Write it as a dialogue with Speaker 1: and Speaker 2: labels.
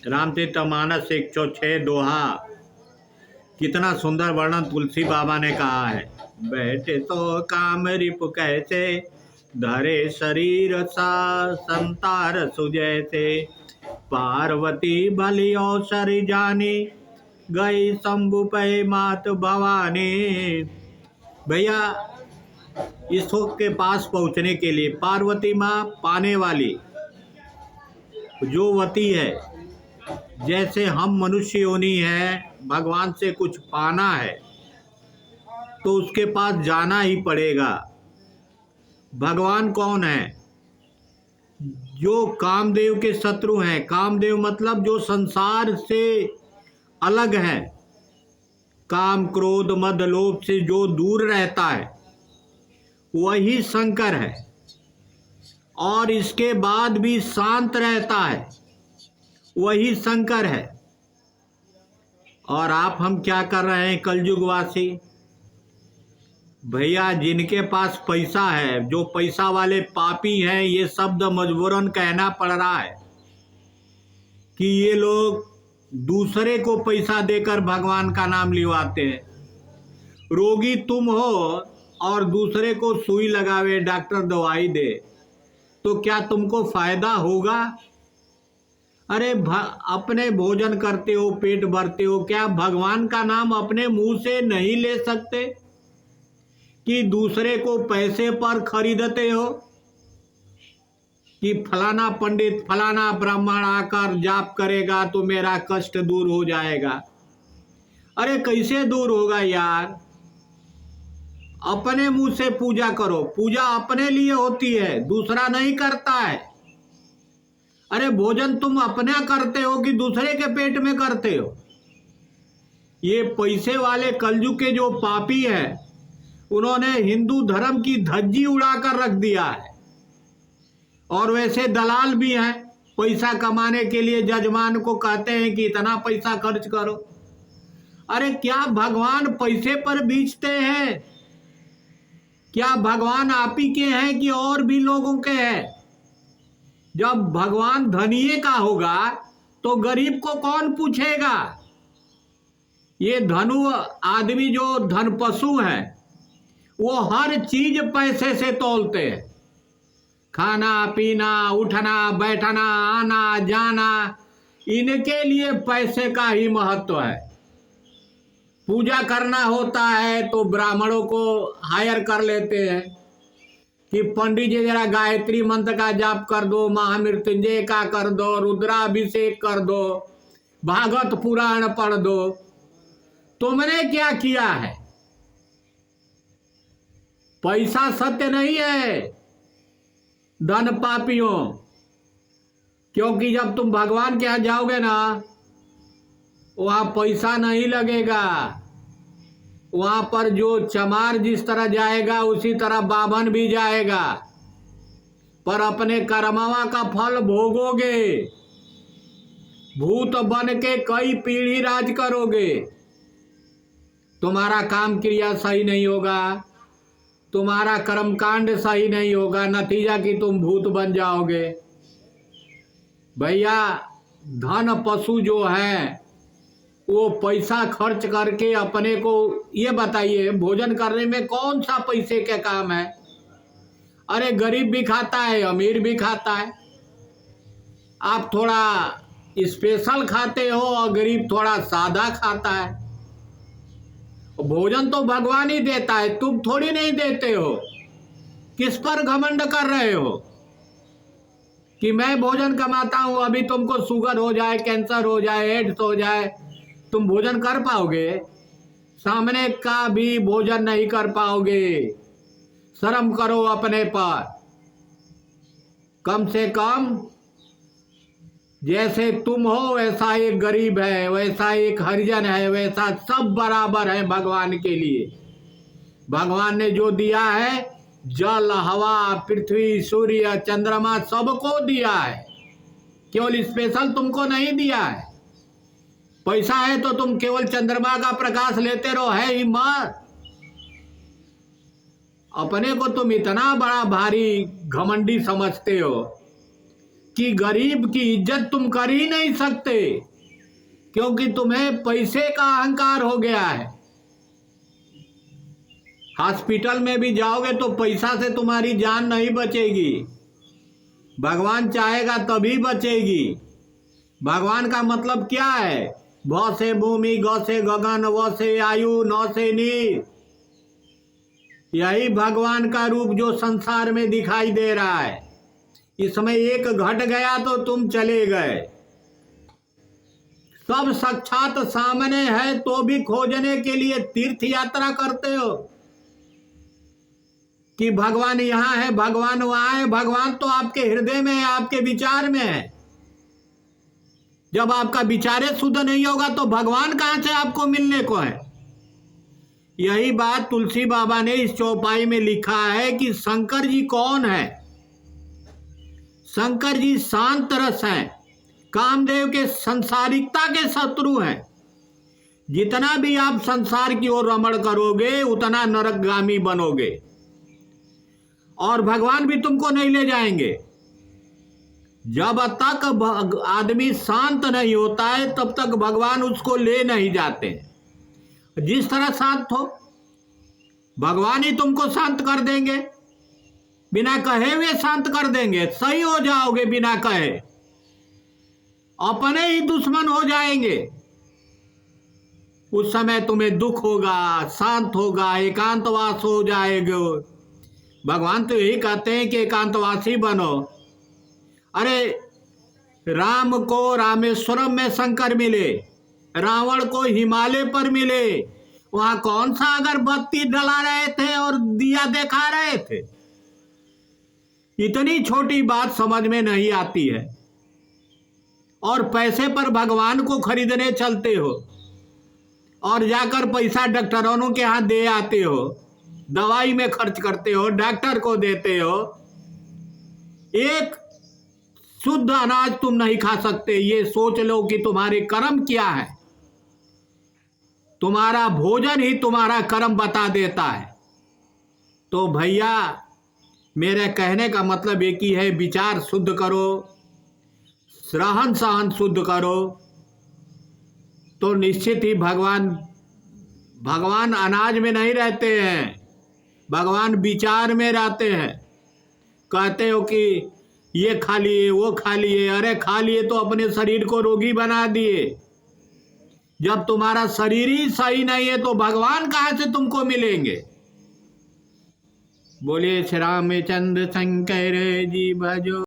Speaker 1: रामचरितमानस 106 दोहा। कितना सुंदर वर्णन तुलसी बाबा ने कहा है। बैठे तो काम रिप कैसे, धरे शरीर सा संतार सुजैसे। पार्वती भली अवसर जानी, गई शंभु पे मात भवानी। भैया, ईश्वर के पास पहुंचने के लिए पार्वती माँ पाने वाली जो वती है, जैसे हम मनुष्य योनि है, भगवान से कुछ पाना है तो उसके पास जाना ही पड़ेगा। भगवान कौन है? जो कामदेव के शत्रु हैं। कामदेव मतलब जो संसार से अलग है, काम क्रोध मद लोभ से जो दूर रहता है, वही शंकर है। और इसके बाद भी शांत रहता है, वही शंकर है। और आप हम क्या कर रहे हैं कलयुगवासी? भैया, जिनके पास पैसा है, जो पैसा वाले पापी हैं, ये शब्द मजबूरन कहना पड़ रहा है कि ये लोग दूसरे को पैसा देकर भगवान का नाम लिवाते हैं। रोगी तुम हो और दूसरे को सुई लगावे, डॉक्टर दवाई दे, तो क्या तुमको फायदा होगा? अरे अपने भोजन करते हो, पेट भरते हो, क्या भगवान का नाम अपने मुंह से नहीं ले सकते कि दूसरे को पैसे पर खरीदते हो कि फलाना पंडित फलाना ब्राह्मण आकर जाप करेगा तो मेरा कष्ट दूर हो जाएगा? अरे कैसे दूर होगा यार? अपने मुंह से पूजा करो। पूजा अपने लिए होती है, दूसरा नहीं करता है। अरे भोजन तुम अपना करते हो कि दूसरे के पेट में करते हो? ये पैसे वाले कलयुग के जो पापी हैं, उन्होंने हिंदू धर्म की धज्जी उड़ाकर रख दिया है। और वैसे दलाल भी हैं, पैसा कमाने के लिए जजमान को कहते हैं कि इतना पैसा खर्च करो। अरे क्या भगवान पैसे पर बेचते हैं? क्या भगवान आप ही के हैं कि और भी लोगों के हैं? जब भगवान धनिये का होगा तो गरीब को कौन पूछेगा? ये धनु आदमी जो धन पशु है, वो हर चीज पैसे से तौलते हैं। खाना पीना, उठना बैठना, आना जाना, इनके लिए पैसे का ही महत्व है। पूजा करना होता है तो ब्राह्मणों को हायर कर लेते हैं कि पंडित जी जरा गायत्री मंत्र का जाप कर दो, महामृत्युंजय का कर दो, रुद्राभिषेक कर दो, भागवत पुराण पढ़ दो। तुमने क्या किया है? पैसा सत्य नहीं है धन पापियों। क्योंकि जब तुम भगवान के यहां जाओगे ना, वहां पैसा नहीं लगेगा। वहां पर जो चमार जिस तरह जाएगा उसी तरह बाभन भी जाएगा, पर अपने कर्मवा का फल भोगोगे। भूत बन के कई पीढ़ी राज करोगे। तुम्हारा काम क्रिया सही नहीं होगा, तुम्हारा कर्मकांड सही नहीं होगा, नतीजा कि तुम भूत बन जाओगे। भैया, धन पशु जो है वो पैसा खर्च करके अपने को, ये बताइए भोजन करने में कौन सा पैसे का काम है? अरे गरीब भी खाता है, अमीर भी खाता है। आप थोड़ा स्पेशल खाते हो और गरीब थोड़ा सादा खाता है। भोजन तो भगवान ही देता है, तुम थोड़ी नहीं देते हो। किस पर घमंड कर रहे हो कि मैं भोजन कमाता हूं, अभी तुमको शुगर हो जाए, कैंसर हो जाए, एड्स हो जाए, तुम भोजन कर पाओगे? सामने का भी भोजन नहीं कर पाओगे। शर्म करो अपने पर। कम से कम जैसे तुम हो वैसा एक गरीब है, वैसा एक हरिजन है, वैसा सब बराबर है भगवान के लिए। भगवान ने जो दिया है, जल हवा पृथ्वी सूर्य चंद्रमा सबको दिया है, केवल स्पेशल तुमको नहीं दिया है। पैसा है तो तुम केवल चंद्रमा का प्रकाश लेते रहो, है ही मत। अपने को तुम इतना बड़ा भारी घमंडी समझते हो कि गरीब की इज्जत तुम कर ही नहीं सकते, क्योंकि तुम्हें पैसे का अहंकार हो गया है। हॉस्पिटल में भी जाओगे तो पैसा से तुम्हारी जान नहीं बचेगी, भगवान चाहेगा तभी बचेगी। भगवान का मतलब क्या है? भ से भूमि, ग से गगन, व से आयु, न से नीर। यही भगवान का रूप जो संसार में दिखाई दे रहा है। इसमें एक घट गया तो तुम चले गए। सब साक्षात सामने है तो भी खोजने के लिए तीर्थ यात्रा करते हो कि भगवान यहाँ है, भगवान वहां है। भगवान तो आपके हृदय में है, आपके विचार में है। जब आपका विचारे शुद्ध नहीं होगा तो भगवान कहां से आपको मिलने को है? यही बात तुलसी बाबा ने इस चौपाई में लिखा है कि शंकर जी कौन है। शंकर जी शांत रस हैं, कामदेव के संसारिकता के शत्रु हैं। जितना भी आप संसार की ओर रमण करोगे उतना नरकगामी बनोगे, और भगवान भी तुमको नहीं ले जाएंगे। जब तक आदमी शांत नहीं होता है तब तक भगवान उसको ले नहीं जाते। जिस तरह शांत हो, भगवान ही तुमको शांत कर देंगे, बिना कहे हुए शांत कर देंगे। सही हो जाओगे बिना कहे, अपने ही दुश्मन हो जाएंगे। उस समय तुम्हें दुख होगा, शांत होगा, एकांतवास हो जाएगा। भगवान तो यही कहते हैं कि एकांतवासी बनो। अरे राम को रामेश्वरम में शंकर मिले, रावण को हिमालय पर मिले। वहां कौन सा अगरबत्ती डला रहे थे और दिया दिखा रहे थे? इतनी छोटी बात समझ में नहीं आती है, और पैसे पर भगवान को खरीदने चलते हो और जाकर पैसा डॉक्टरों के हाथ दे आते हो, दवाई में खर्च करते हो, डॉक्टर को देते हो। एक शुद्ध अनाज तुम नहीं खा सकते। ये सोच लो कि तुम्हारे कर्म क्या है। तुम्हारा भोजन ही तुम्हारा कर्म बता देता है। तो भैया, मेरे कहने का मतलब एक ही है, विचार शुद्ध करो, रहन सहन शुद्ध करो, तो निश्चित ही भगवान अनाज में नहीं रहते हैं, भगवान विचार में रहते हैं। कहते हो कि ये खा लिए, वो खा लिए। अरे खा लिए तो अपने शरीर को रोगी बना दिए। जब तुम्हारा शरीर ही सही नहीं है तो भगवान कहां से तुमको मिलेंगे? बोलिए श्री रामचंद्र शंकर जी भजो।